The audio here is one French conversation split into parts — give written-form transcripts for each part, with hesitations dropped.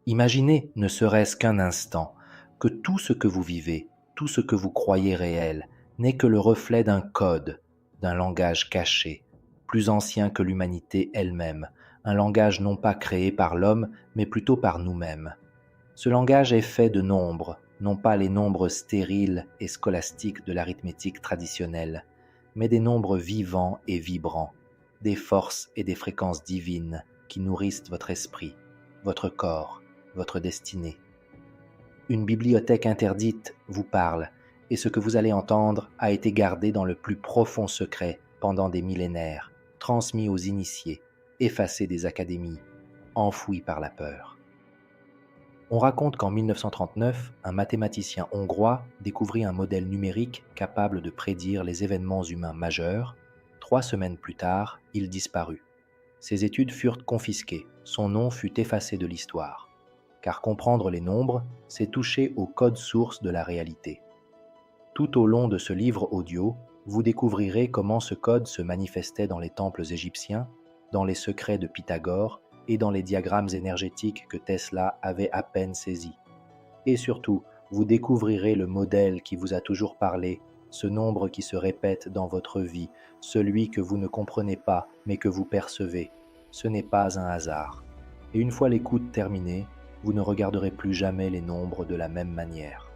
Imaginez, ne serait-ce qu'un instant, que tout ce que vous vivez, tout ce que vous croyez réel, n'est que le reflet d'un code, d'un langage caché, plus ancien que l'humanité elle-même, un langage non pas créé par l'homme, mais plutôt par nous-mêmes. Ce langage est fait de nombres, non pas les nombres stériles et scolastiques de l'arithmétique traditionnelle, mais des nombres vivants et vibrants, des forces et des fréquences divines qui nourrissent votre esprit, votre corps, votre destinée. Une bibliothèque interdite vous parle, et ce que vous allez entendre a été gardé dans le plus profond secret pendant des millénaires, transmis aux initiés, effacé des académies, enfoui par la peur. On raconte qu'en 1939, un mathématicien hongrois découvrit un modèle numérique capable de prédire les événements humains majeurs. 3 semaines plus tard, il disparut. Ses études furent confisquées, son nom fut effacé de l'histoire. Car comprendre les nombres, c'est toucher au code source de la réalité. Tout au long de ce livre audio, vous découvrirez comment ce code se manifestait dans les temples égyptiens, dans les secrets de Pythagore et dans les diagrammes énergétiques que Tesla avait à peine saisis. Et surtout, vous découvrirez le modèle qui vous a toujours parlé, ce nombre qui se répète dans votre vie, celui que vous ne comprenez pas mais que vous percevez. Ce n'est pas un hasard. Et une fois l'écoute terminée, vous ne regarderez plus jamais les nombres de la même manière.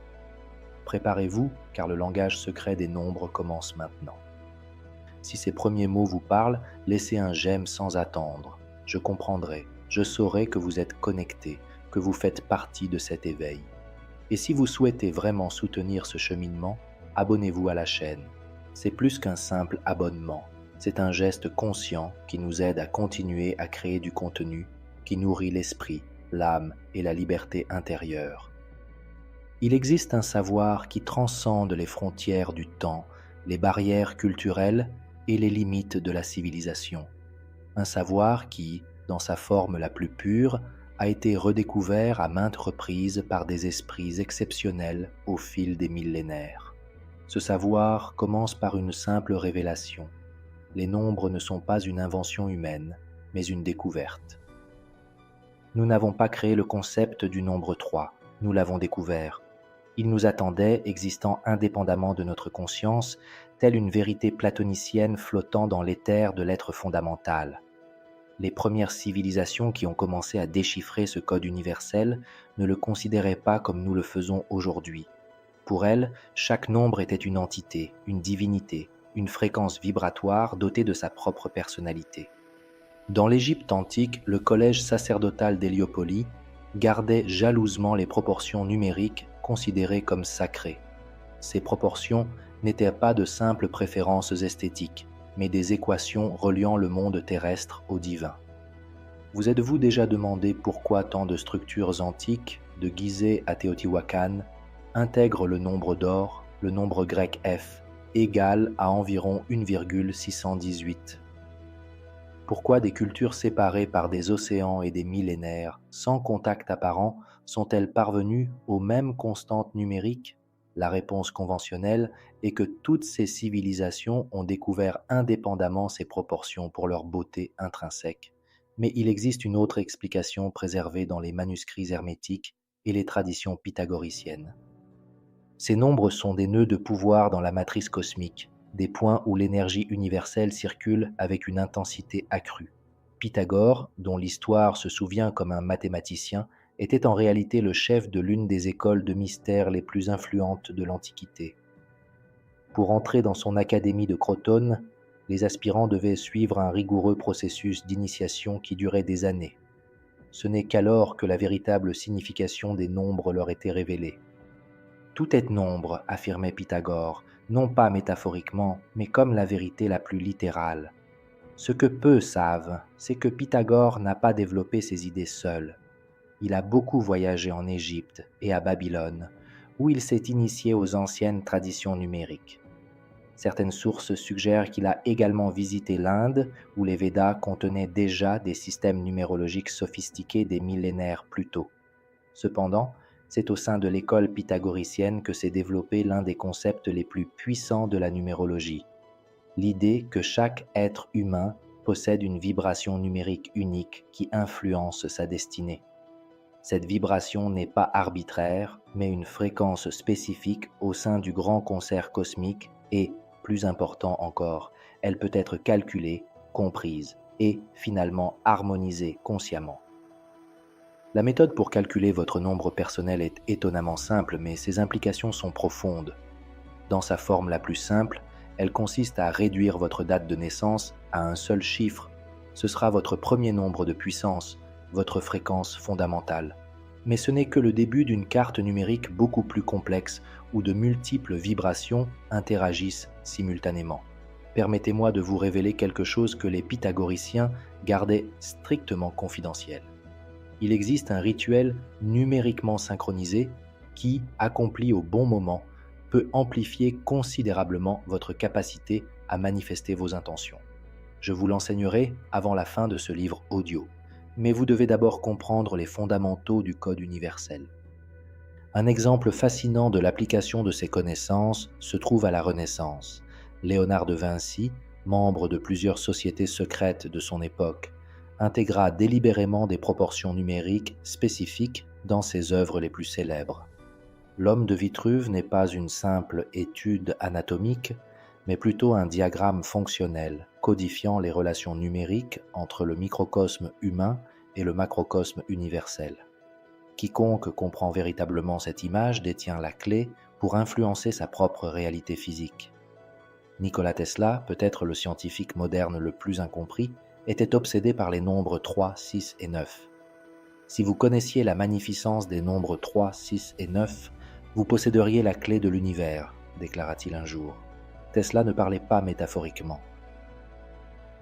Préparez-vous, car le langage secret des nombres commence maintenant. Si ces premiers mots vous parlent, laissez un j'aime sans attendre. Je comprendrai, je saurai que vous êtes connecté, que vous faites partie de cet éveil. Et si vous souhaitez vraiment soutenir ce cheminement, abonnez-vous à la chaîne. C'est plus qu'un simple abonnement, c'est un geste conscient qui nous aide à continuer à créer du contenu qui nourrit l'esprit, l'âme et la liberté intérieure. Il existe un savoir qui transcende les frontières du temps, les barrières culturelles et les limites de la civilisation. Un savoir qui, dans sa forme la plus pure, a été redécouvert à maintes reprises par des esprits exceptionnels au fil des millénaires. Ce savoir commence par une simple révélation. Les nombres ne sont pas une invention humaine, mais une découverte. Nous n'avons pas créé le concept du nombre 3, nous l'avons découvert. Il nous attendait, existant indépendamment de notre conscience, telle une vérité platonicienne flottant dans l'éther de l'être fondamental. Les premières civilisations qui ont commencé à déchiffrer ce code universel ne le considéraient pas comme nous le faisons aujourd'hui. Pour elles, chaque nombre était une entité, une divinité, une fréquence vibratoire dotée de sa propre personnalité. Dans l'Égypte antique, le collège sacerdotal d'Héliopolis gardait jalousement les proportions numériques considérées comme sacrées. Ces proportions n'étaient pas de simples préférences esthétiques, mais des équations reliant le monde terrestre au divin. Vous êtes-vous déjà demandé pourquoi tant de structures antiques, de Gizeh à Téotihuacan, intègrent le nombre d'or, le nombre grec F, égal à environ 1,618? Pourquoi des cultures séparées par des océans et des millénaires, sans contact apparent, sont-elles parvenues aux mêmes constantes numériques? La réponse conventionnelle est que toutes ces civilisations ont découvert indépendamment ces proportions pour leur beauté intrinsèque. Mais il existe une autre explication préservée dans les manuscrits hermétiques et les traditions pythagoriciennes. Ces nombres sont des nœuds de pouvoir dans la matrice cosmique, des points où l'énergie universelle circule avec une intensité accrue. Pythagore, dont l'histoire se souvient comme un mathématicien, était en réalité le chef de l'une des écoles de mystère les plus influentes de l'Antiquité. Pour entrer dans son académie de Crotone, les aspirants devaient suivre un rigoureux processus d'initiation qui durait des années. Ce n'est qu'alors que la véritable signification des nombres leur était révélée. Tout est nombre, affirmait Pythagore, non pas métaphoriquement, mais comme la vérité la plus littérale. Ce que peu savent, c'est que Pythagore n'a pas développé ses idées seul. Il a beaucoup voyagé en Égypte et à Babylone, où il s'est initié aux anciennes traditions numériques. Certaines sources suggèrent qu'il a également visité l'Inde, où les Védas contenaient déjà des systèmes numérologiques sophistiqués des millénaires plus tôt. Cependant, c'est au sein de l'école pythagoricienne que s'est développé l'un des concepts les plus puissants de la numérologie, l'idée que chaque être humain possède une vibration numérique unique qui influence sa destinée. Cette vibration n'est pas arbitraire, mais une fréquence spécifique au sein du grand concert cosmique et, plus important encore, elle peut être calculée, comprise et finalement harmonisée consciemment. La méthode pour calculer votre nombre personnel est étonnamment simple, mais ses implications sont profondes. Dans sa forme la plus simple, elle consiste à réduire votre date de naissance à un seul chiffre. Ce sera votre premier nombre de puissance, votre fréquence fondamentale. Mais ce n'est que le début d'une carte numérique beaucoup plus complexe où de multiples vibrations interagissent simultanément. Permettez-moi de vous révéler quelque chose que les pythagoriciens gardaient strictement confidentiel. Il existe un rituel numériquement synchronisé qui, accompli au bon moment, peut amplifier considérablement votre capacité à manifester vos intentions. Je vous l'enseignerai avant la fin de ce livre audio, mais vous devez d'abord comprendre les fondamentaux du code universel. Un exemple fascinant de l'application de ces connaissances se trouve à la Renaissance. Léonard de Vinci, membre de plusieurs sociétés secrètes de son époque, intégra délibérément des proportions numériques spécifiques dans ses œuvres les plus célèbres. L'homme de Vitruve n'est pas une simple étude anatomique, mais plutôt un diagramme fonctionnel, codifiant les relations numériques entre le microcosme humain et le macrocosme universel. Quiconque comprend véritablement cette image détient la clé pour influencer sa propre réalité physique. Nikola Tesla, peut-être le scientifique moderne le plus incompris, était obsédé par les nombres 3, 6 et 9. Si vous connaissiez la magnificence des nombres 3, 6 et 9, vous posséderiez la clé de l'univers, déclara-t-il un jour. Tesla ne parlait pas métaphoriquement.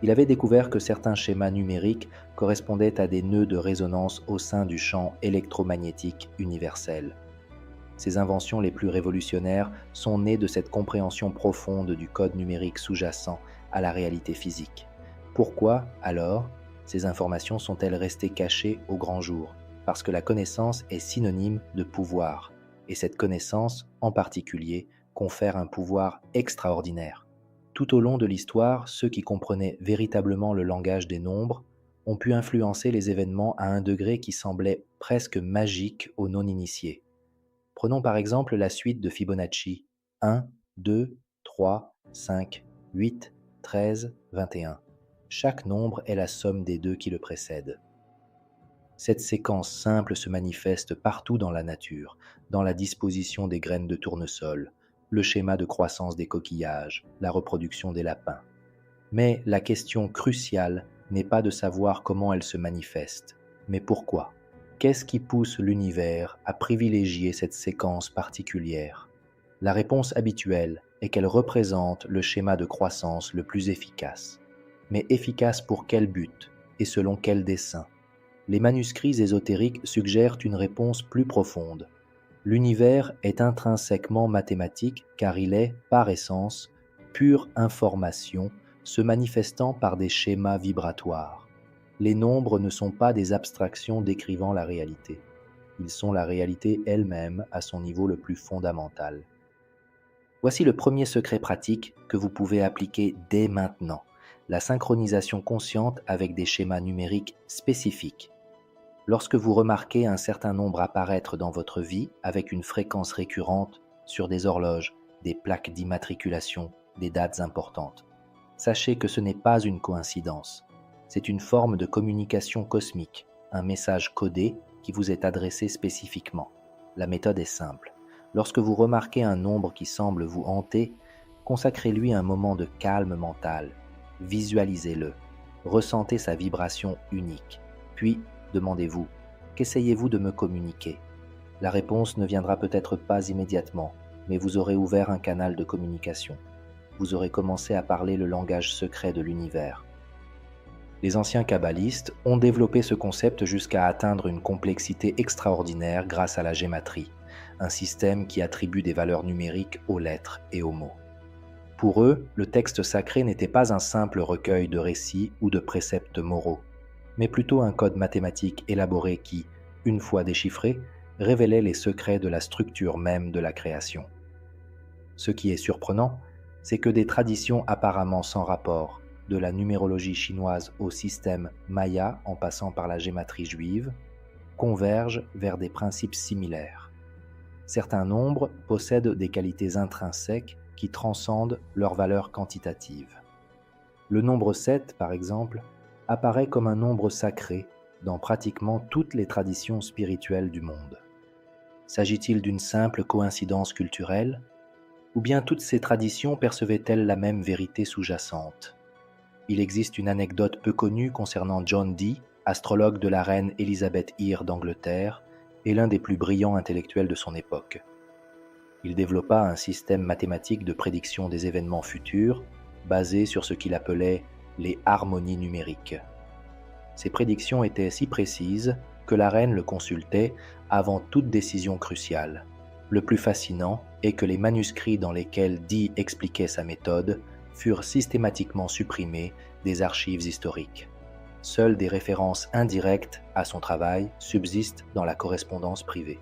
Il avait découvert que certains schémas numériques correspondaient à des nœuds de résonance au sein du champ électromagnétique universel. Ces inventions les plus révolutionnaires sont nées de cette compréhension profonde du code numérique sous-jacent à la réalité physique. Pourquoi, alors, ces informations sont-elles restées cachées au grand jour? Parce que la connaissance est synonyme de pouvoir, et cette connaissance, en particulier, confère un pouvoir extraordinaire. Tout au long de l'histoire, ceux qui comprenaient véritablement le langage des nombres ont pu influencer les événements à un degré qui semblait presque magique aux non-initiés. Prenons par exemple la suite de Fibonacci, 1, 2, 3, 5, 8, 13, 21. Chaque nombre est la somme des deux qui le précèdent. Cette séquence simple se manifeste partout dans la nature, dans la disposition des graines de tournesol, le schéma de croissance des coquillages, la reproduction des lapins. Mais la question cruciale n'est pas de savoir comment elle se manifeste, mais pourquoi. Qu'est-ce qui pousse l'univers à privilégier cette séquence particulière? La réponse habituelle est qu'elle représente le schéma de croissance le plus efficace. Mais efficace pour quel but et selon quel dessein? Les manuscrits ésotériques suggèrent une réponse plus profonde. L'univers est intrinsèquement mathématique car il est, par essence, pure information se manifestant par des schémas vibratoires. Les nombres ne sont pas des abstractions décrivant la réalité. Ils sont la réalité elle-même à son niveau le plus fondamental. Voici le premier secret pratique que vous pouvez appliquer dès maintenant, la synchronisation consciente avec des schémas numériques spécifiques. Lorsque vous remarquez un certain nombre apparaître dans votre vie avec une fréquence récurrente sur des horloges, des plaques d'immatriculation, des dates importantes, sachez que ce n'est pas une coïncidence. C'est une forme de communication cosmique, un message codé qui vous est adressé spécifiquement. La méthode est simple. Lorsque vous remarquez un nombre qui semble vous hanter, consacrez-lui un moment de calme mental. Visualisez-le. Ressentez sa vibration unique. Puis, demandez-vous, qu'essayez-vous de me communiquer? La réponse ne viendra peut-être pas immédiatement, mais vous aurez ouvert un canal de communication. Vous aurez commencé à parler le langage secret de l'univers. Les anciens kabbalistes ont développé ce concept jusqu'à atteindre une complexité extraordinaire grâce à la gématrie, un système qui attribue des valeurs numériques aux lettres et aux mots. Pour eux, le texte sacré n'était pas un simple recueil de récits ou de préceptes moraux, mais plutôt un code mathématique élaboré qui, une fois déchiffré, révélait les secrets de la structure même de la création. Ce qui est surprenant, c'est que des traditions apparemment sans rapport, de la numérologie chinoise au système maya en passant par la gématrie juive, convergent vers des principes similaires. Certains nombres possèdent des qualités intrinsèques qui transcendent leur valeur quantitative. Le nombre 7, par exemple, apparaît comme un nombre sacré dans pratiquement toutes les traditions spirituelles du monde. S'agit-il d'une simple coïncidence culturelle? Ou bien toutes ces traditions percevaient-elles la même vérité sous-jacente? Il existe une anecdote peu connue concernant John Dee, astrologue de la reine Elizabeth I d'Angleterre et l'un des plus brillants intellectuels de son époque. Il développa un système mathématique de prédiction des événements futurs basé sur ce qu'il appelait les harmonies numériques. Ces prédictions étaient si précises que la reine le consultait avant toute décision cruciale. Le plus fascinant est que les manuscrits dans lesquels Dee expliquait sa méthode furent systématiquement supprimés des archives historiques. Seules des références indirectes à son travail subsistent dans la correspondance privée.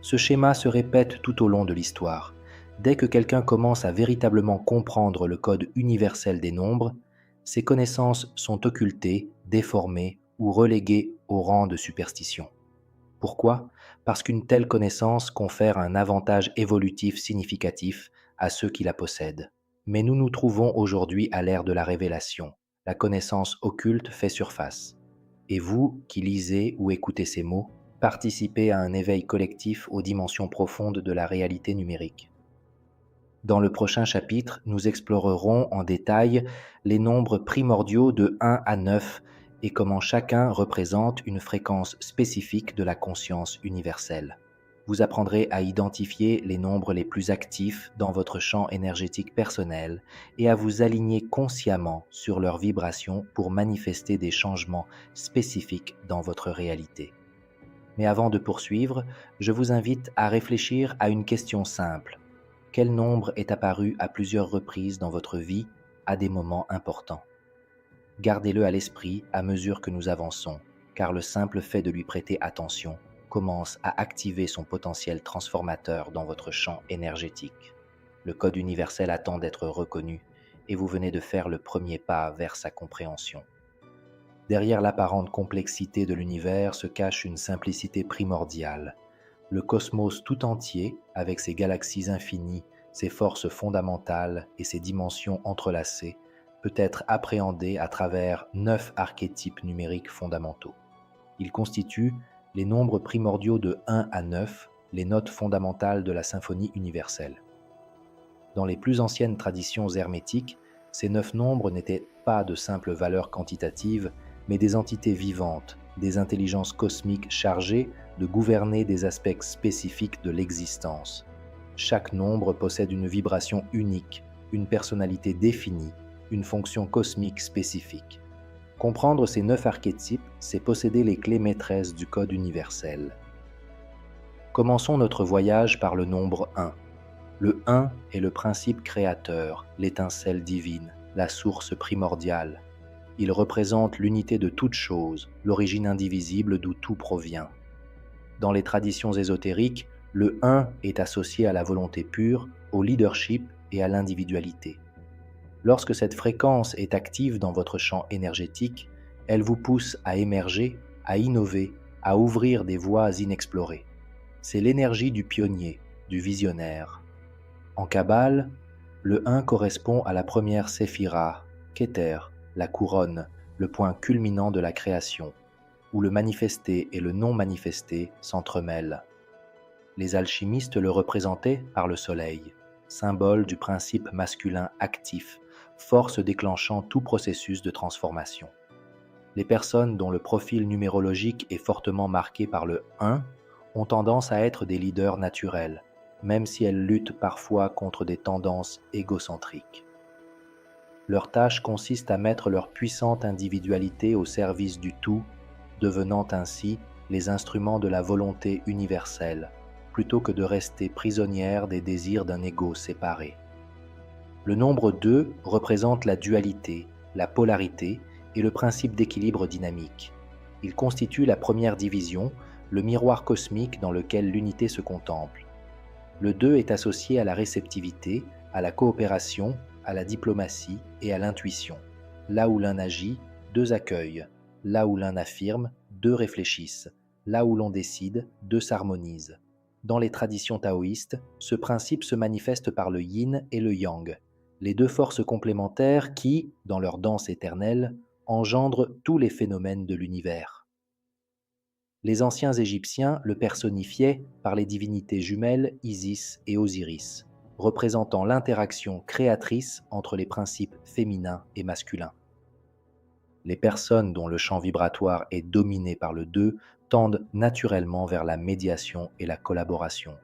Ce schéma se répète tout au long de l'histoire. Dès que quelqu'un commence à véritablement comprendre le code universel des nombres, ses connaissances sont occultées, déformées ou reléguées au rang de superstition. Pourquoi? Parce qu'une telle connaissance confère un avantage évolutif significatif à ceux qui la possèdent. Mais nous nous trouvons aujourd'hui à l'ère de la révélation. La connaissance occulte fait surface. Et vous, qui lisez ou écoutez ces mots, participez à un éveil collectif aux dimensions profondes de la réalité numérique. Dans le prochain chapitre, nous explorerons en détail les nombres primordiaux de 1 à 9 et comment chacun représente une fréquence spécifique de la conscience universelle. Vous apprendrez à identifier les nombres les plus actifs dans votre champ énergétique personnel et à vous aligner consciemment sur leurs vibrations pour manifester des changements spécifiques dans votre réalité. Mais avant de poursuivre, je vous invite à réfléchir à une question simple. Quel nombre est apparu à plusieurs reprises dans votre vie à des moments importants? Gardez-le à l'esprit à mesure que nous avançons, car le simple fait de lui prêter attention commence à activer son potentiel transformateur dans votre champ énergétique. Le code universel attend d'être reconnu et vous venez de faire le premier pas vers sa compréhension. Derrière l'apparente complexité de l'univers se cache une simplicité primordiale. Le cosmos tout entier, avec ses galaxies infinies, ses forces fondamentales et ses dimensions entrelacées, peut être appréhendé à travers 9 archétypes numériques fondamentaux. Ils constituent les nombres primordiaux de 1 à 9, les notes fondamentales de la symphonie universelle. Dans les plus anciennes traditions hermétiques, ces 9 nombres n'étaient pas de simples valeurs quantitatives, mais des entités vivantes, des intelligences cosmiques chargées de gouverner des aspects spécifiques de l'existence. Chaque nombre possède une vibration unique, une personnalité définie, une fonction cosmique spécifique. Comprendre ces 9 archétypes, c'est posséder les clés maîtresses du code universel. Commençons notre voyage par le nombre 1. Le 1 est le principe créateur, l'étincelle divine, la source primordiale. Il représente l'unité de toute chose, l'origine indivisible d'où tout provient. Dans les traditions ésotériques, le 1 est associé à la volonté pure, au leadership et à l'individualité. Lorsque cette fréquence est active dans votre champ énergétique, elle vous pousse à émerger, à innover, à ouvrir des voies inexplorées. C'est l'énergie du pionnier, du visionnaire. En Kabbale, le 1 correspond à la première séphira, Keter, la couronne, le point culminant de la création, où le manifesté et le non manifesté s'entremêlent. Les alchimistes le représentaient par le soleil, symbole du principe masculin actif, force déclenchant tout processus de transformation. Les personnes dont le profil numérologique est fortement marqué par le 1 ont tendance à être des leaders naturels, même si elles luttent parfois contre des tendances égocentriques. Leur tâche consiste à mettre leur puissante individualité au service du tout, devenant ainsi les instruments de la volonté universelle, plutôt que de rester prisonnières des désirs d'un ego séparé. Le nombre 2 représente la dualité, la polarité et le principe d'équilibre dynamique. Il constitue la première division, le miroir cosmique dans lequel l'unité se contemple. Le 2 est associé à la réceptivité, à la coopération, à la diplomatie et à l'intuition. Là où l'un agit, 2 accueillent. Là où l'un affirme, 2 réfléchissent. là où l'on décide, deux s'harmonisent. Dans les traditions taoïstes, ce principe se manifeste par le yin et le yang, les deux forces complémentaires qui, dans leur danse éternelle, engendrent tous les phénomènes de l'univers. Les anciens Égyptiens le personnifiaient par les divinités jumelles Isis et Osiris, représentant l'interaction créatrice entre les principes féminins et masculins. Les personnes dont le champ vibratoire est dominé par le 2 tendent naturellement vers la médiation et la collaboration.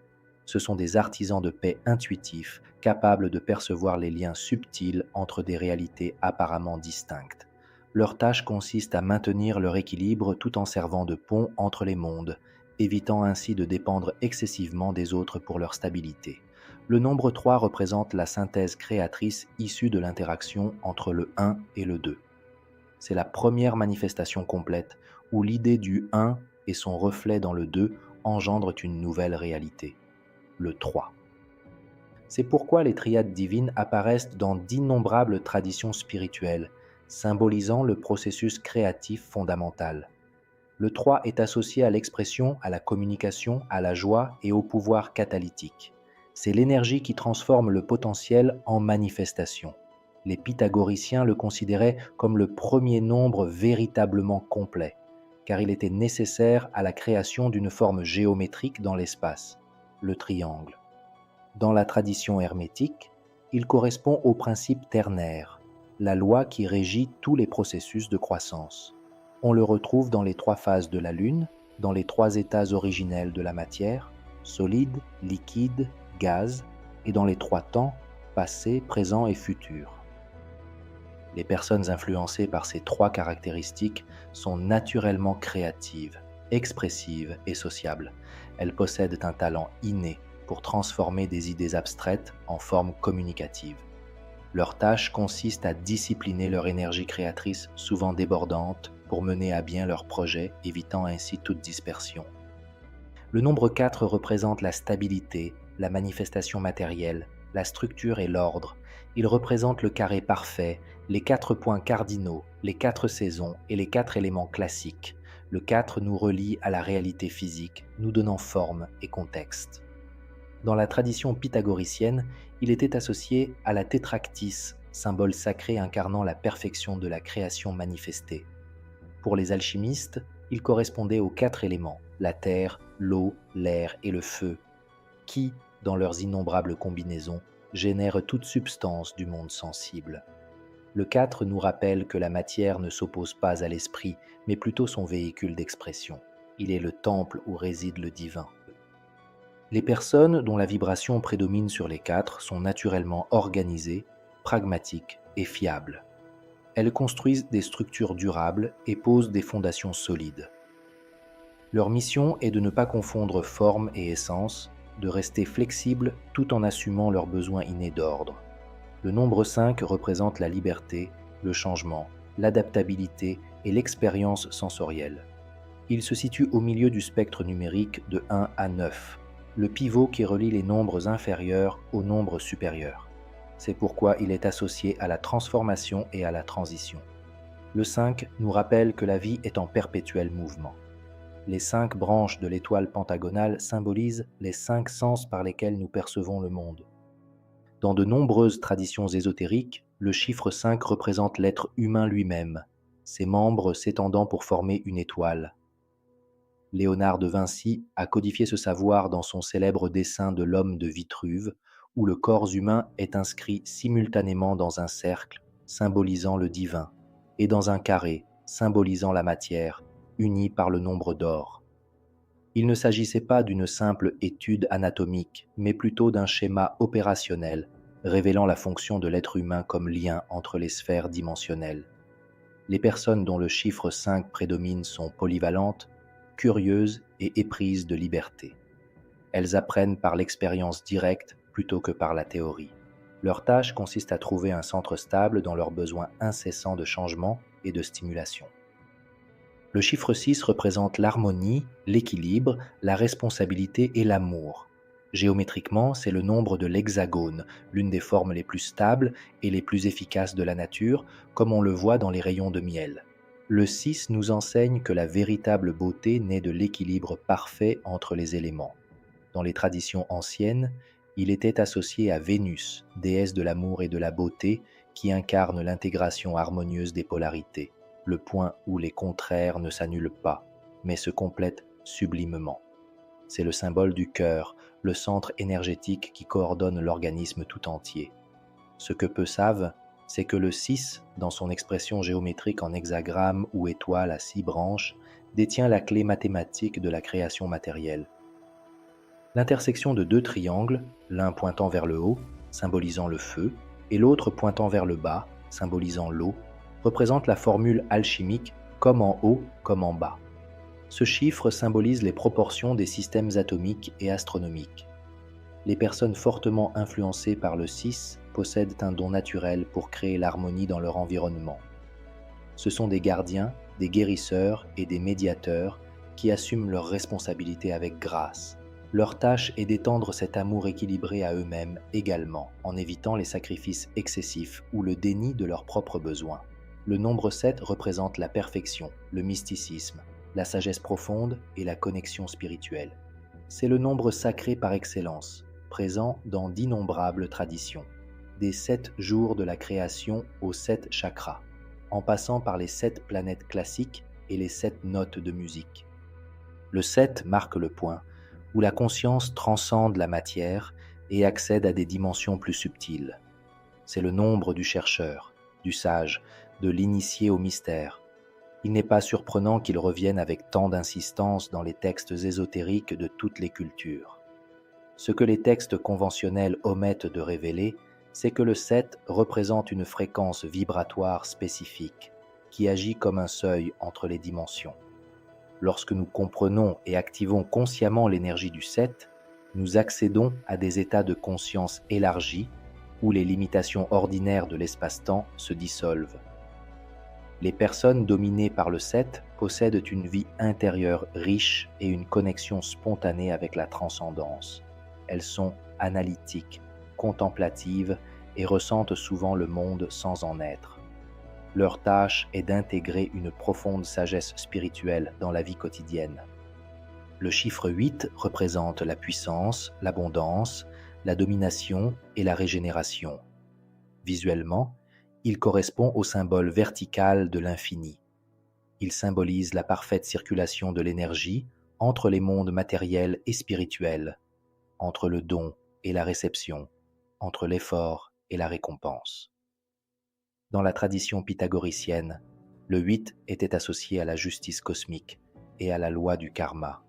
Ce sont des artisans de paix intuitifs, capables de percevoir les liens subtils entre des réalités apparemment distinctes. Leur tâche consiste à maintenir leur équilibre tout en servant de pont entre les mondes, évitant ainsi de dépendre excessivement des autres pour leur stabilité. Le nombre 3 représente la synthèse créatrice issue de l'interaction entre le 1 et le 2. C'est la première manifestation complète où l'idée du 1 et son reflet dans le 2 engendrent une nouvelle réalité, le 3. C'est pourquoi les triades divines apparaissent dans d'innombrables traditions spirituelles, symbolisant le processus créatif fondamental. Le 3 est associé à l'expression, à la communication, à la joie et au pouvoir catalytique. C'est l'énergie qui transforme le potentiel en manifestation. Les pythagoriciens le considéraient comme le premier nombre véritablement complet, car il était nécessaire à la création d'une forme géométrique dans l'espace, le triangle. Dans la tradition hermétique, il correspond au principe ternaire, la loi qui régit tous les processus de croissance. On le retrouve dans les 3 phases de la Lune, dans les 3 états originels de la matière, solide, liquide, gaz, et dans les 3 temps, passé, présent et futur. Les personnes influencées par ces 3 caractéristiques sont naturellement créatives, expressives et sociables. Elles possèdent un talent inné pour transformer des idées abstraites en formes communicatives. Leur tâche consiste à discipliner leur énergie créatrice souvent débordante pour mener à bien leurs projets, évitant ainsi toute dispersion. Le nombre 4 représente la stabilité, la manifestation matérielle, la structure et l'ordre. Il représente le carré parfait, les 4 points cardinaux, les 4 saisons et les 4 éléments classiques. Le 4 nous relie à la réalité physique, nous donnant forme et contexte. Dans la tradition pythagoricienne, il était associé à la tétractys, symbole sacré incarnant la perfection de la création manifestée. Pour les alchimistes, il correspondait aux 4 éléments, la terre, l'eau, l'air et le feu, qui, dans leurs innombrables combinaisons, génèrent toute substance du monde sensible. Le 4 nous rappelle que la matière ne s'oppose pas à l'esprit, mais plutôt son véhicule d'expression. Il est le temple où réside le divin. Les personnes dont la vibration prédomine sur les 4 sont naturellement organisées, pragmatiques et fiables. Elles construisent des structures durables et posent des fondations solides. Leur mission est de ne pas confondre forme et essence, de rester flexibles tout en assumant leurs besoins innés d'ordre. Le nombre 5 représente la liberté, le changement, l'adaptabilité et l'expérience sensorielle. Il se situe au milieu du spectre numérique de 1 à 9, le pivot qui relie les nombres inférieurs aux nombres supérieurs. C'est pourquoi il est associé à la transformation et à la transition. Le 5 nous rappelle que la vie est en perpétuel mouvement. Les 5 branches de l'étoile pentagonale symbolisent les 5 sens par lesquels nous percevons le monde. Dans de nombreuses traditions ésotériques, le chiffre 5 représente l'être humain lui-même, ses membres s'étendant pour former une étoile. Léonard de Vinci a codifié ce savoir dans son célèbre dessin de l'homme de Vitruve, où le corps humain est inscrit simultanément dans un cercle, symbolisant le divin, et dans un carré, symbolisant la matière, unis par le nombre d'or. Il ne s'agissait pas d'une simple étude anatomique, mais plutôt d'un schéma opérationnel, révélant la fonction de l'être humain comme lien entre les sphères dimensionnelles. Les personnes dont le chiffre 5 prédomine sont polyvalentes, curieuses et éprises de liberté. Elles apprennent par l'expérience directe plutôt que par la théorie. Leur tâche consiste à trouver un centre stable dans leurs besoins incessants de changement et de stimulation. Le chiffre 6 représente l'harmonie, l'équilibre, la responsabilité et l'amour. Géométriquement, c'est le nombre de l'hexagone, l'une des formes les plus stables et les plus efficaces de la nature, comme on le voit dans les rayons de miel. Le 6 nous enseigne que la véritable beauté naît de l'équilibre parfait entre les éléments. Dans les traditions anciennes, il était associé à Vénus, déesse de l'amour et de la beauté, qui incarne l'intégration harmonieuse des polarités, le point où les contraires ne s'annulent pas, mais se complètent sublimement. C'est le symbole du cœur, le centre énergétique qui coordonne l'organisme tout entier. Ce que peu savent, c'est que le 6, dans son expression géométrique en hexagramme ou étoile à 6 branches, détient la clé mathématique de la création matérielle. L'intersection de deux triangles, l'un pointant vers le haut, symbolisant le feu, et l'autre pointant vers le bas, symbolisant l'eau, représente la formule alchimique comme en haut, comme en bas. Ce chiffre symbolise les proportions des systèmes atomiques et astronomiques. Les personnes fortement influencées par le 6 possèdent un don naturel pour créer l'harmonie dans leur environnement. Ce sont des gardiens, des guérisseurs et des médiateurs qui assument leurs responsabilités avec grâce. Leur tâche est d'étendre cet amour équilibré à eux-mêmes également, en évitant les sacrifices excessifs ou le déni de leurs propres besoins. Le nombre 7 représente la perfection, le mysticisme, la sagesse profonde et la connexion spirituelle. C'est le nombre sacré par excellence, présent dans d'innombrables traditions, des 7 jours de la création aux 7 chakras, en passant par les 7 planètes classiques et les 7 notes de musique. Le 7 marque le point où la conscience transcende la matière et accède à des dimensions plus subtiles. C'est le nombre du chercheur, du sage, de l'initié au mystère. Il n'est pas surprenant qu'il revienne avec tant d'insistance dans les textes ésotériques de toutes les cultures. Ce que les textes conventionnels omettent de révéler, c'est que le 7 représente une fréquence vibratoire spécifique, qui agit comme un seuil entre les dimensions. Lorsque nous comprenons et activons consciemment l'énergie du 7, nous accédons à des états de conscience élargis où les limitations ordinaires de l'espace-temps se dissolvent. Les personnes dominées par le 7 possèdent une vie intérieure riche et une connexion spontanée avec la transcendance. Elles sont analytiques, contemplatives et ressentent souvent le monde sans en être. Leur tâche est d'intégrer une profonde sagesse spirituelle dans la vie quotidienne. Le chiffre 8 représente la puissance, l'abondance, la domination et la régénération. Visuellement, il correspond au symbole vertical de l'infini. Il symbolise la parfaite circulation de l'énergie entre les mondes matériels et spirituels, entre le don et la réception, entre l'effort et la récompense. Dans la tradition pythagoricienne, le 8 était associé à la justice cosmique et à la loi du karma,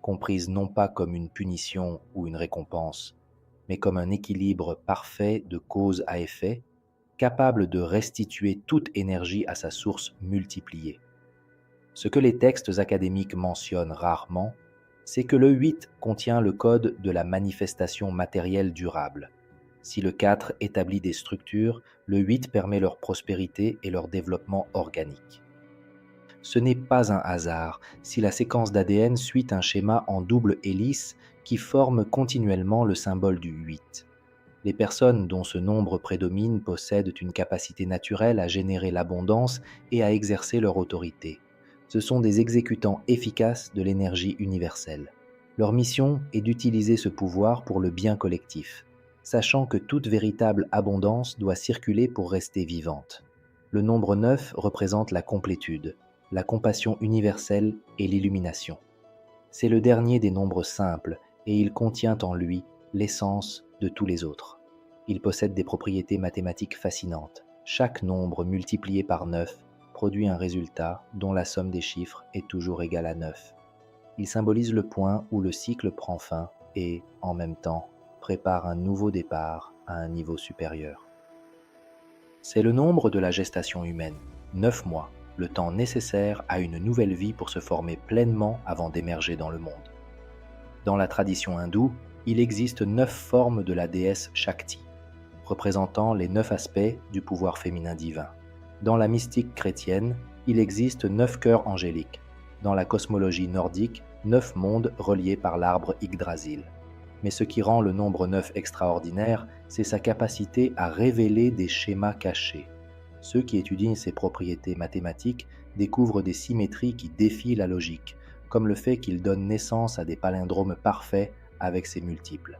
comprise non pas comme une punition ou une récompense, mais comme un équilibre parfait de cause à effet, capable de restituer toute énergie à sa source multipliée. Ce que les textes académiques mentionnent rarement, c'est que le 8 contient le code de la manifestation matérielle durable. Si le 4 établit des structures, le 8 permet leur prospérité et leur développement organique. Ce n'est pas un hasard si la séquence d'ADN suit un schéma en double hélice qui forme continuellement le symbole du 8. Les personnes dont ce nombre prédomine possèdent une capacité naturelle à générer l'abondance et à exercer leur autorité. Ce sont des exécutants efficaces de l'énergie universelle. Leur mission est d'utiliser ce pouvoir pour le bien collectif, sachant que toute véritable abondance doit circuler pour rester vivante. Le nombre 9 représente la complétude, la compassion universelle et l'illumination. C'est le dernier des nombres simples et il contient en lui l'essence de tous les autres. Il possède des propriétés mathématiques fascinantes. Chaque nombre multiplié par 9 produit un résultat dont la somme des chiffres est toujours égale à 9. Il symbolise le point où le cycle prend fin et, en même temps, prépare un nouveau départ à un niveau supérieur. C'est le nombre de la gestation humaine, 9 mois, le temps nécessaire à une nouvelle vie pour se former pleinement avant d'émerger dans le monde. Dans la tradition hindoue, il existe 9 formes de la déesse Shakti, représentant les 9 aspects du pouvoir féminin divin. Dans la mystique chrétienne, il existe 9 cœurs angéliques. Dans la cosmologie nordique, 9 mondes reliés par l'arbre Yggdrasil. Mais ce qui rend le nombre 9 extraordinaire, c'est sa capacité à révéler des schémas cachés. Ceux qui étudient ses propriétés mathématiques découvre des symétries qui défient la logique, comme le fait qu'il donne naissance à des palindromes parfaits avec ses multiples.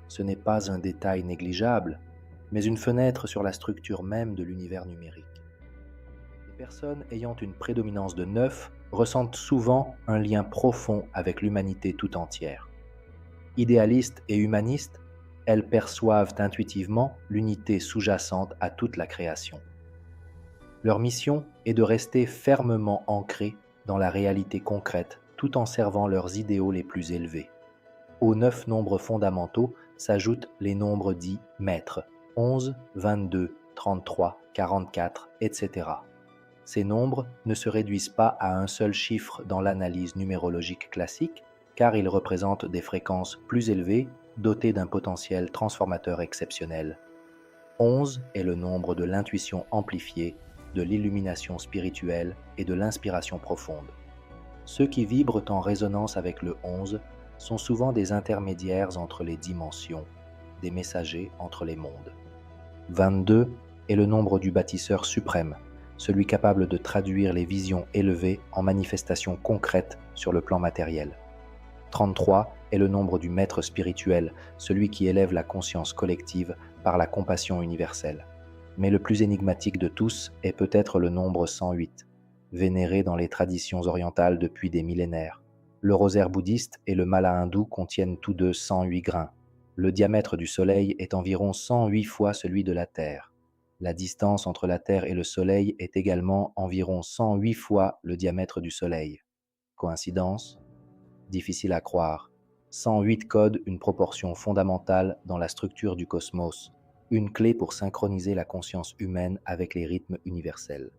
Ce n'est pas un détail négligeable, mais une fenêtre sur la structure même de l'univers numérique. Les personnes ayant une prédominance de 9 ressentent souvent un lien profond avec l'humanité tout entière. Idéalistes et humanistes, elles perçoivent intuitivement l'unité sous-jacente à toute la création. Leur mission est de rester fermement ancrées dans la réalité concrète tout en servant leurs idéaux les plus élevés. Aux 9 nombres fondamentaux s'ajoutent les nombres dits maîtres, 11, 22, 33, 44, etc. Ces nombres ne se réduisent pas à un seul chiffre dans l'analyse numérologique classique, car ils représentent des fréquences plus élevées, dotées d'un potentiel transformateur exceptionnel. 11 est le nombre de l'intuition amplifiée, de l'illumination spirituelle et de l'inspiration profonde. Ceux qui vibrent en résonance avec le 11 sont souvent des intermédiaires entre les dimensions, des messagers entre les mondes. 22 est le nombre du bâtisseur suprême, celui capable de traduire les visions élevées en manifestations concrètes sur le plan matériel. 33 est le nombre du maître spirituel, celui qui élève la conscience collective par la compassion universelle. Mais le plus énigmatique de tous est peut-être le nombre 108, vénéré dans les traditions orientales depuis des millénaires. Le rosaire bouddhiste et le mala hindou contiennent tous deux 108 grains. Le diamètre du Soleil est environ 108 fois celui de la Terre. La distance entre la Terre et le Soleil est également environ 108 fois le diamètre du Soleil. Coïncidence ? Difficile à croire. 108 codent une proportion fondamentale dans la structure du cosmos, une clé pour synchroniser la conscience humaine avec les rythmes universels.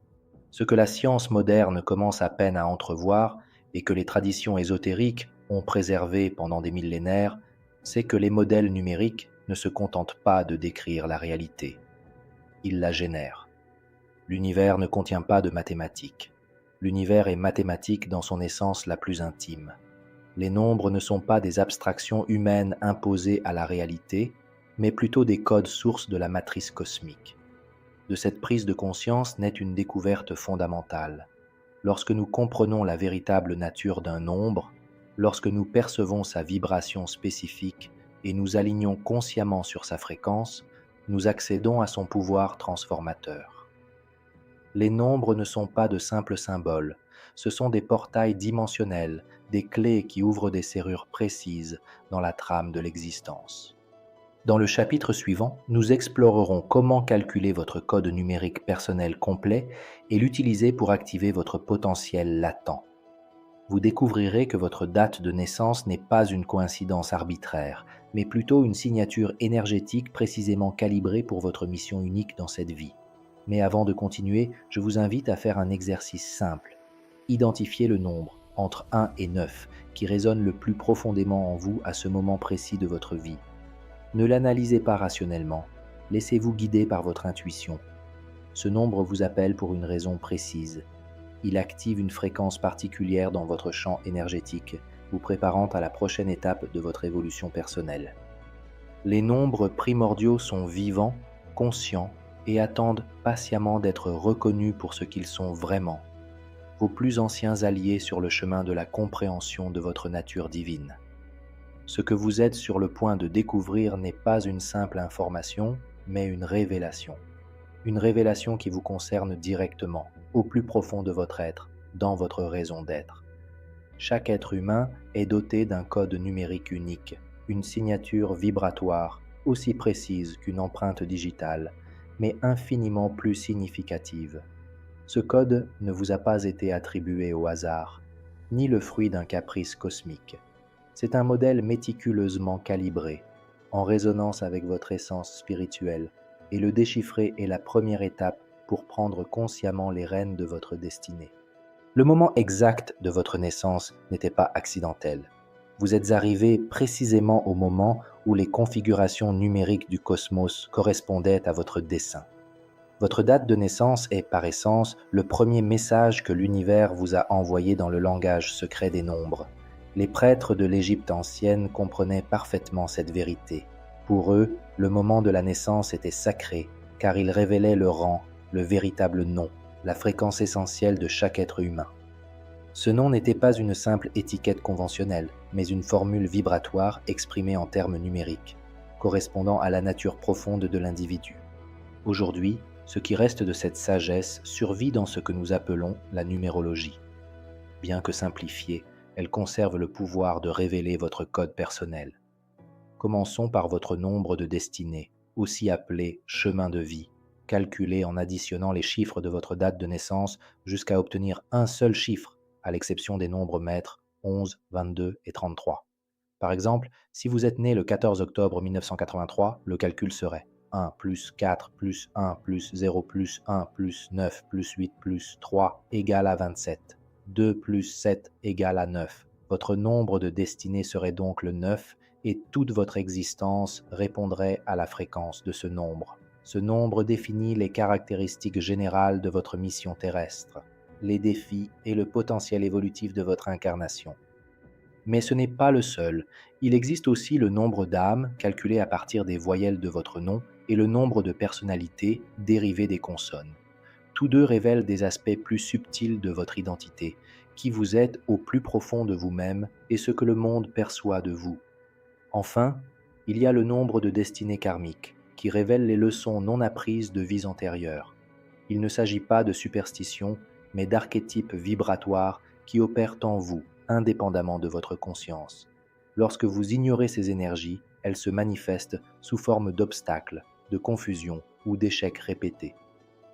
Ce que la science moderne commence à peine à entrevoir et que les traditions ésotériques ont préservé pendant des millénaires, c'est que les modèles numériques ne se contentent pas de décrire la réalité. Ils la génèrent. L'univers ne contient pas de mathématiques. L'univers est mathématique dans son essence la plus intime. Les nombres ne sont pas des abstractions humaines imposées à la réalité, mais plutôt des codes sources de la matrice cosmique. De cette prise de conscience naît une découverte fondamentale. Lorsque nous comprenons la véritable nature d'un nombre, lorsque nous percevons sa vibration spécifique et nous alignons consciemment sur sa fréquence, nous accédons à son pouvoir transformateur. Les nombres ne sont pas de simples symboles, ce sont des portails dimensionnels, des clés qui ouvrent des serrures précises dans la trame de l'existence. Dans le chapitre suivant, nous explorerons comment calculer votre code numérique personnel complet et l'utiliser pour activer votre potentiel latent. Vous découvrirez que votre date de naissance n'est pas une coïncidence arbitraire, mais plutôt une signature énergétique précisément calibrée pour votre mission unique dans cette vie. Mais avant de continuer, je vous invite à faire un exercice simple. Identifiez le nombre, entre 1 et 9, qui résonne le plus profondément en vous à ce moment précis de votre vie. Ne l'analysez pas rationnellement, laissez-vous guider par votre intuition. Ce nombre vous appelle pour une raison précise. Il active une fréquence particulière dans votre champ énergétique, vous préparant à la prochaine étape de votre évolution personnelle. Les nombres primordiaux sont vivants, conscients et attendent patiemment d'être reconnus pour ce qu'ils sont vraiment, vos plus anciens alliés sur le chemin de la compréhension de votre nature divine. Ce que vous êtes sur le point de découvrir n'est pas une simple information, mais une révélation. Une révélation qui vous concerne directement, au plus profond de votre être, dans votre raison d'être. Chaque être humain est doté d'un code numérique unique, une signature vibratoire aussi précise qu'une empreinte digitale, mais infiniment plus significative. Ce code ne vous a pas été attribué au hasard, ni le fruit d'un caprice cosmique. C'est un modèle méticuleusement calibré, en résonance avec votre essence spirituelle, et le déchiffrer est la première étape pour prendre consciemment les rênes de votre destinée. Le moment exact de votre naissance n'était pas accidentel. Vous êtes arrivé précisément au moment où les configurations numériques du cosmos correspondaient à votre dessein. Votre date de naissance est, par essence, le premier message que l'univers vous a envoyé dans le langage secret des nombres. Les prêtres de l'Égypte ancienne comprenaient parfaitement cette vérité. Pour eux, le moment de la naissance était sacré, car il révélait le rang, le véritable nom, la fréquence essentielle de chaque être humain. Ce nom n'était pas une simple étiquette conventionnelle, mais une formule vibratoire exprimée en termes numériques, correspondant à la nature profonde de l'individu. Aujourd'hui, ce qui reste de cette sagesse survit dans ce que nous appelons la numérologie. Bien que simplifiée, elle conserve le pouvoir de révéler votre code personnel. Commençons par votre nombre de destinée, aussi appelé chemin de vie, calculé en additionnant les chiffres de votre date de naissance jusqu'à obtenir un seul chiffre, à l'exception des nombres maîtres 11, 22 et 33. Par exemple, si vous êtes né le 14 octobre 1983, le calcul serait 1 plus 4 plus 1 plus 0 plus 1 plus 9 plus 8 plus 3 égale à 27. 2 plus 7 égale à 9. Votre nombre de destinée serait donc le 9 et toute votre existence répondrait à la fréquence de ce nombre. Ce nombre définit les caractéristiques générales de votre mission terrestre, les défis et le potentiel évolutif de votre incarnation. Mais ce n'est pas le seul. Il existe aussi le nombre d'âmes, calculé à partir des voyelles de votre nom, et le nombre de personnalités, dérivé des consonnes. Tous deux révèlent des aspects plus subtils de votre identité, qui vous êtes au plus profond de vous-même et ce que le monde perçoit de vous. Enfin, il y a le nombre de destinées karmiques, qui révèlent les leçons non apprises de vies antérieures. Il ne s'agit pas de superstitions, mais d'archétypes vibratoires qui opèrent en vous, indépendamment de votre conscience. Lorsque vous ignorez ces énergies, elles se manifestent sous forme d'obstacles, de confusion ou d'échecs répétés.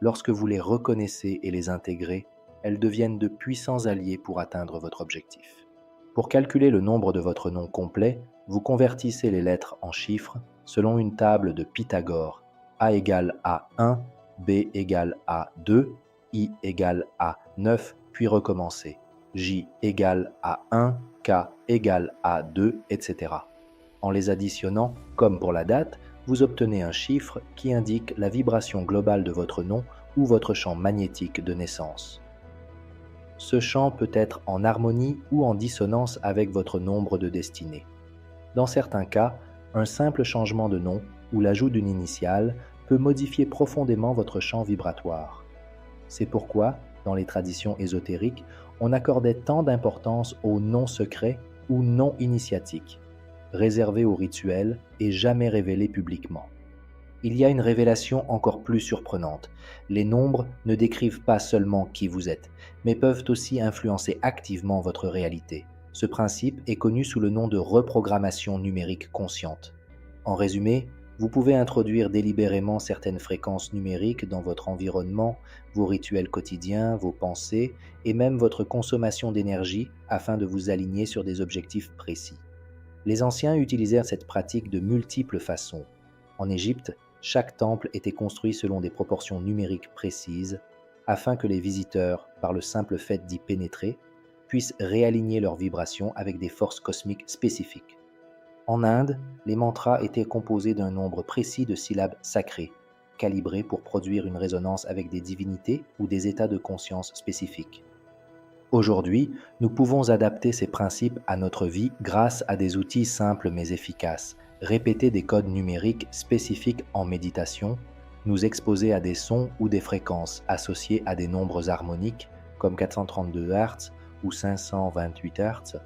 Lorsque vous les reconnaissez et les intégrez, elles deviennent de puissants alliés pour atteindre votre objectif. Pour calculer le nombre de votre nom complet, vous convertissez les lettres en chiffres selon une table de Pythagore. A égale à 1, B égale à 2, I égale à 9, puis recommencer. J égale à 1, K égale à 2, etc. En les additionnant, comme pour la date, vous obtenez un chiffre qui indique la vibration globale de votre nom ou votre champ magnétique de naissance. Ce champ peut être en harmonie ou en dissonance avec votre nombre de destinée. Dans certains cas, un simple changement de nom ou l'ajout d'une initiale peut modifier profondément votre champ vibratoire. C'est pourquoi, dans les traditions ésotériques, on accordait tant d'importance aux noms secrets ou noms initiatiques, réservés aux rituels et jamais révélés publiquement. Il y a une révélation encore plus surprenante. Les nombres ne décrivent pas seulement qui vous êtes, mais peuvent aussi influencer activement votre réalité. Ce principe est connu sous le nom de reprogrammation numérique consciente. En résumé, vous pouvez introduire délibérément certaines fréquences numériques dans votre environnement, vos rituels quotidiens, vos pensées et même votre consommation d'énergie afin de vous aligner sur des objectifs précis. Les anciens utilisèrent cette pratique de multiples façons. En Égypte, chaque temple était construit selon des proportions numériques précises afin que les visiteurs, par le simple fait d'y pénétrer, puissent réaligner leurs vibrations avec des forces cosmiques spécifiques. En Inde, les mantras étaient composés d'un nombre précis de syllabes sacrées, calibrées pour produire une résonance avec des divinités ou des états de conscience spécifiques. Aujourd'hui, nous pouvons adapter ces principes à notre vie grâce à des outils simples mais efficaces, répéter des codes numériques spécifiques en méditation, nous exposer à des sons ou des fréquences associées à des nombres harmoniques comme 432 Hz ou 528 Hz,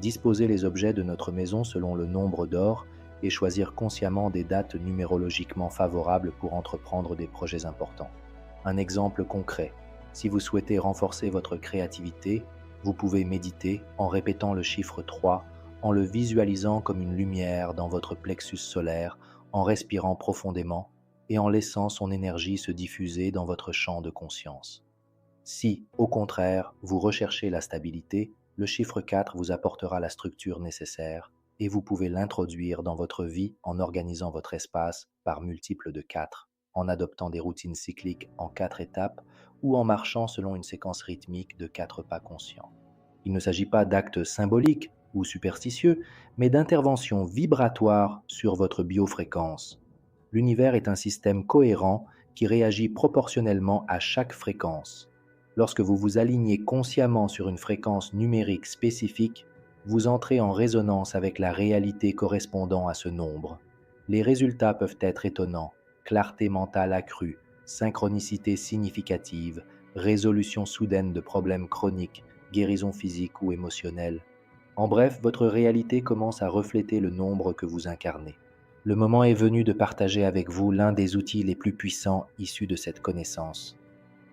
disposer les objets de notre maison selon le nombre d'or et choisir consciemment des dates numérologiquement favorables pour entreprendre des projets importants. Un exemple concret. Si vous souhaitez renforcer votre créativité, vous pouvez méditer en répétant le chiffre 3, en le visualisant comme une lumière dans votre plexus solaire, en respirant profondément et en laissant son énergie se diffuser dans votre champ de conscience. Si, au contraire, vous recherchez la stabilité, le chiffre 4 vous apportera la structure nécessaire et vous pouvez l'introduire dans votre vie en organisant votre espace par multiples de 4, en adoptant des routines cycliques en 4 étapes ou en marchant selon une séquence rythmique de 4 pas conscients. Il ne s'agit pas d'actes symboliques ou superstitieux, mais d'interventions vibratoires sur votre biofréquence. L'univers est un système cohérent qui réagit proportionnellement à chaque fréquence. Lorsque vous vous alignez consciemment sur une fréquence numérique spécifique, vous entrez en résonance avec la réalité correspondant à ce nombre. Les résultats peuvent être étonnants: clarté mentale accrue, synchronicité significative, résolution soudaine de problèmes chroniques, guérison physique ou émotionnelle. En bref, votre réalité commence à refléter le nombre que vous incarnez. Le moment est venu de partager avec vous l'un des outils les plus puissants issus de cette connaissance,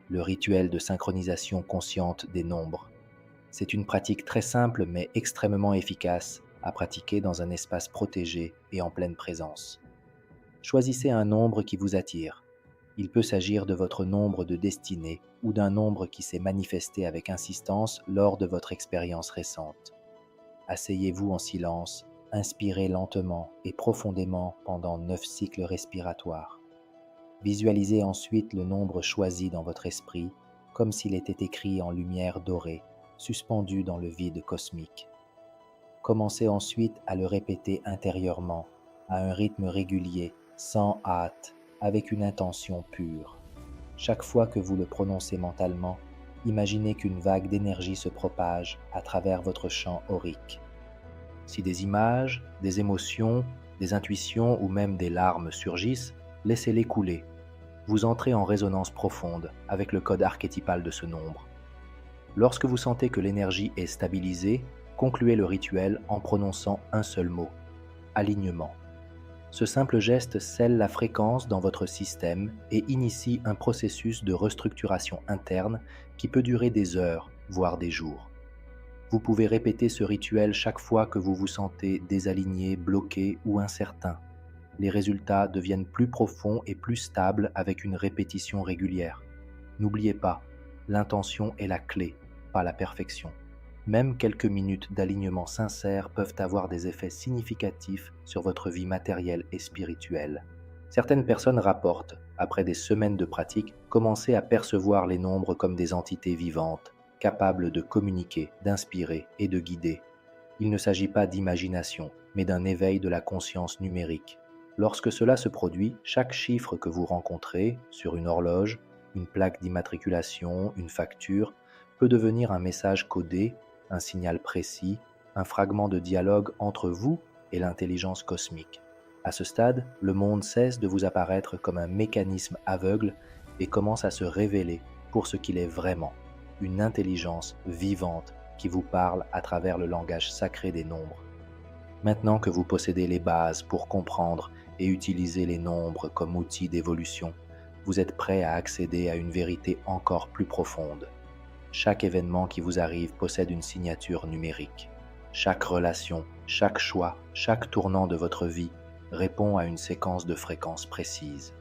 le rituel de synchronisation consciente des nombres. C'est une pratique très simple mais extrêmement efficace à pratiquer dans un espace protégé et en pleine présence. Choisissez un nombre qui vous attire. Il peut s'agir de votre nombre de destinée ou d'un nombre qui s'est manifesté avec insistance lors de votre expérience récente. Asseyez-vous en silence, inspirez lentement et profondément pendant 9 cycles respiratoires. Visualisez ensuite le nombre choisi dans votre esprit, comme s'il était écrit en lumière dorée, suspendu dans le vide cosmique. Commencez ensuite à le répéter intérieurement, à un rythme régulier, sans hâte, avec une intention pure. Chaque fois que vous le prononcez mentalement, imaginez qu'une vague d'énergie se propage à travers votre champ aurique. Si des images, des émotions, des intuitions ou même des larmes surgissent, laissez-les couler. Vous entrez en résonance profonde avec le code archétypal de ce nombre. Lorsque vous sentez que l'énergie est stabilisée, concluez le rituel en prononçant un seul mot, alignement. Ce simple geste scelle la fréquence dans votre système et initie un processus de restructuration interne qui peut durer des heures, voire des jours. Vous pouvez répéter ce rituel chaque fois que vous vous sentez désaligné, bloqué ou incertain. Les résultats deviennent plus profonds et plus stables avec une répétition régulière. N'oubliez pas, l'intention est la clé, pas la perfection. Même quelques minutes d'alignement sincère peuvent avoir des effets significatifs sur votre vie matérielle et spirituelle. Certaines personnes rapportent, après des semaines de pratique, commencer à percevoir les nombres comme des entités vivantes, capables de communiquer, d'inspirer et de guider. Il ne s'agit pas d'imagination, mais d'un éveil de la conscience numérique. Lorsque cela se produit, chaque chiffre que vous rencontrez, sur une horloge, une plaque d'immatriculation, une facture, peut devenir un message codé, un signal précis, un fragment de dialogue entre vous et l'intelligence cosmique. À ce stade, le monde cesse de vous apparaître comme un mécanisme aveugle et commence à se révéler pour ce qu'il est vraiment, une intelligence vivante qui vous parle à travers le langage sacré des nombres. Maintenant que vous possédez les bases pour comprendre et utiliser les nombres comme outil d'évolution, vous êtes prêt à accéder à une vérité encore plus profonde. Chaque événement qui vous arrive possède une signature numérique. Chaque relation, chaque choix, chaque tournant de votre vie répond à une séquence de fréquences précises.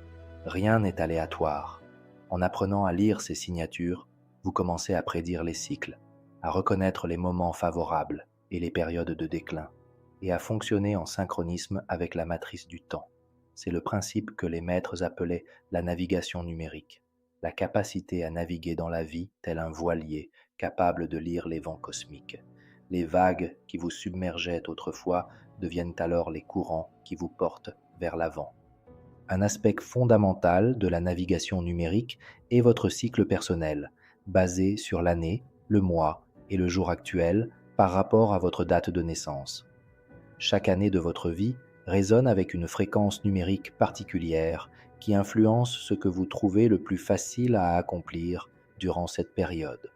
Rien n'est aléatoire. En apprenant à lire ces signatures, vous commencez à prédire les cycles, à reconnaître les moments favorables et les périodes de déclin, et à fonctionner en synchronisme avec la matrice du temps. C'est le principe que les maîtres appelaient la navigation numérique. La capacité à naviguer dans la vie tel un voilier capable de lire les vents cosmiques. Les vagues qui vous submergeaient autrefois deviennent alors les courants qui vous portent vers l'avant. Un aspect fondamental de la navigation numérique est votre cycle personnel, basé sur l'année, le mois et le jour actuel par rapport à votre date de naissance. Chaque année de votre vie résonne avec une fréquence numérique particulière qui influence ce que vous trouvez le plus facile à accomplir durant cette période.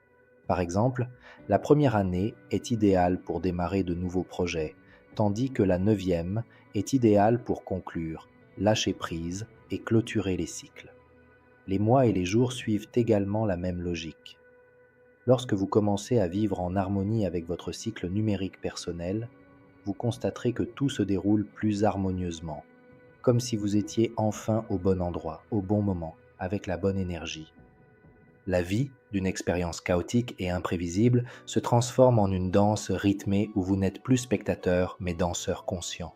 Par exemple, la première année est idéale pour démarrer de nouveaux projets, tandis que la 9e est idéale pour conclure, lâcher prise et clôturer les cycles. Les mois et les jours suivent également la même logique. Lorsque vous commencez à vivre en harmonie avec votre cycle numérique personnel, vous constaterez que tout se déroule plus harmonieusement, comme si vous étiez enfin au bon endroit, au bon moment, avec la bonne énergie. La vie, d'une expérience chaotique et imprévisible, se transforme en une danse rythmée où vous n'êtes plus spectateur mais danseur conscient.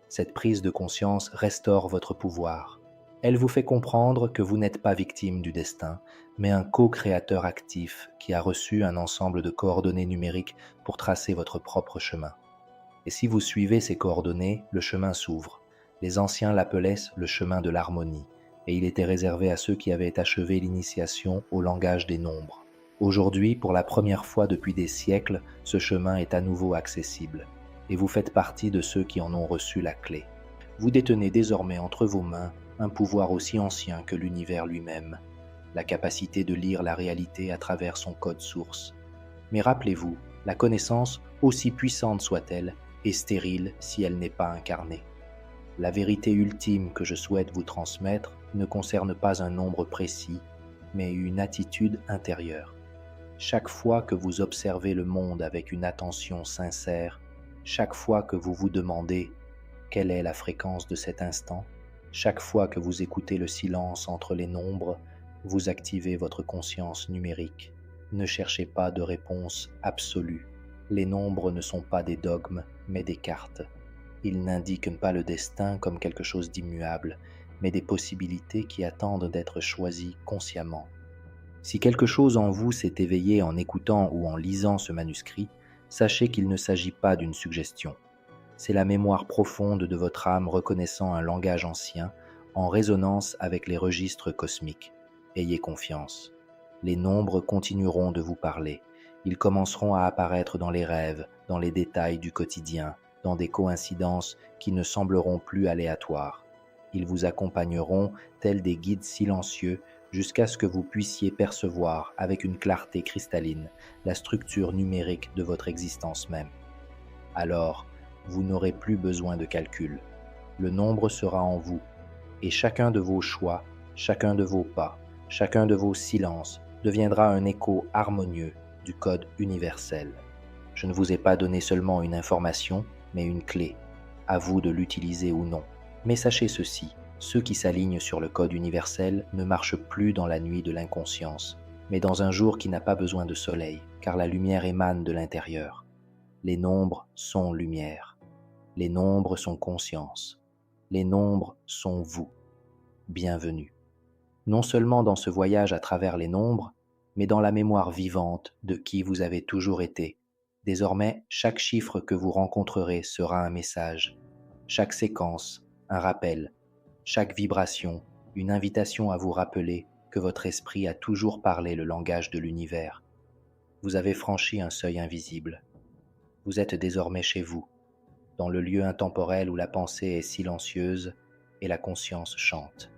Cette prise de conscience restaure votre pouvoir. Elle vous fait comprendre que vous n'êtes pas victime du destin, mais un co-créateur actif qui a reçu un ensemble de coordonnées numériques pour tracer votre propre chemin. Et si vous suivez ces coordonnées, le chemin s'ouvre. Les anciens l'appelaient le chemin de l'harmonie, et il était réservé à ceux qui avaient achevé l'initiation au langage des nombres. Aujourd'hui, pour la première fois depuis des siècles, ce chemin est à nouveau accessible, et vous faites partie de ceux qui en ont reçu la clé. Vous détenez désormais entre vos mains un pouvoir aussi ancien que l'univers lui-même. la capacité de lire la réalité à travers son code source. Mais rappelez-vous, la connaissance, aussi puissante soit-elle, est stérile si elle n'est pas incarnée. La vérité ultime que je souhaite vous transmettre ne concerne pas un nombre précis, mais une attitude intérieure. Chaque fois que vous observez le monde avec une attention sincère, chaque fois que vous vous demandez quelle est la fréquence de cet instant, chaque fois que vous écoutez le silence entre les nombres, vous activez votre conscience numérique. Ne cherchez pas de réponse absolue. Les nombres ne sont pas des dogmes, mais des cartes. Ils n'indiquent pas le destin comme quelque chose d'immuable, mais des possibilités qui attendent d'être choisies consciemment. Si quelque chose en vous s'est éveillé en écoutant ou en lisant ce manuscrit, sachez qu'il ne s'agit pas d'une suggestion. C'est la mémoire profonde de votre âme reconnaissant un langage ancien, en résonance avec les registres cosmiques. Ayez confiance. Les nombres continueront de vous parler. Ils commenceront à apparaître dans les rêves, dans les détails du quotidien, dans des coïncidences qui ne sembleront plus aléatoires. Ils vous accompagneront tels des guides silencieux jusqu'à ce que vous puissiez percevoir avec une clarté cristalline la structure numérique de votre existence même. Alors, vous n'aurez plus besoin de calcul. Le nombre sera en vous, et chacun de vos choix, chacun de vos pas, chacun de vos silences deviendra un écho harmonieux du code universel. Je ne vous ai pas donné seulement une information, mais une clé. À vous de l'utiliser ou non. Mais sachez ceci, ceux qui s'alignent sur le code universel ne marchent plus dans la nuit de l'inconscience, mais dans un jour qui n'a pas besoin de soleil, car la lumière émane de l'intérieur. Les nombres sont lumière. Les nombres sont conscience. Les nombres sont vous. Bienvenue. Non seulement dans ce voyage à travers les nombres, mais dans la mémoire vivante de qui vous avez toujours été. Désormais, chaque chiffre que vous rencontrerez sera un message. Chaque séquence, un rappel. Chaque vibration, une invitation à vous rappeler que votre esprit a toujours parlé le langage de l'univers. Vous avez franchi un seuil invisible. Vous êtes désormais chez vous, dans le lieu intemporel où la pensée est silencieuse et la conscience chante.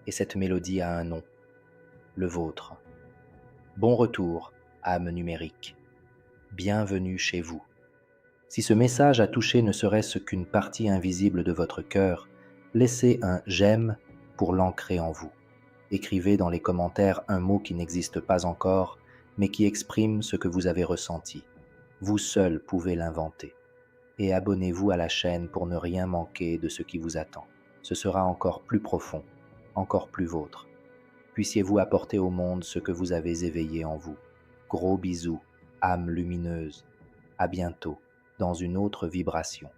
Et cette mélodie a un nom, le vôtre. Bon retour, âme numérique. Bienvenue chez vous. Si ce message a touché ne serait-ce qu'une partie invisible de votre cœur, laissez un « j'aime » pour l'ancrer en vous. Écrivez dans les commentaires un mot qui n'existe pas encore, mais qui exprime ce que vous avez ressenti. Vous seul pouvez l'inventer. Et abonnez-vous à la chaîne pour ne rien manquer de ce qui vous attend. Ce sera encore plus profond, encore plus vôtre. Puissiez-vous apporter au monde ce que vous avez éveillé en vous. Gros bisous, âme lumineuse. À bientôt, dans une autre vibration.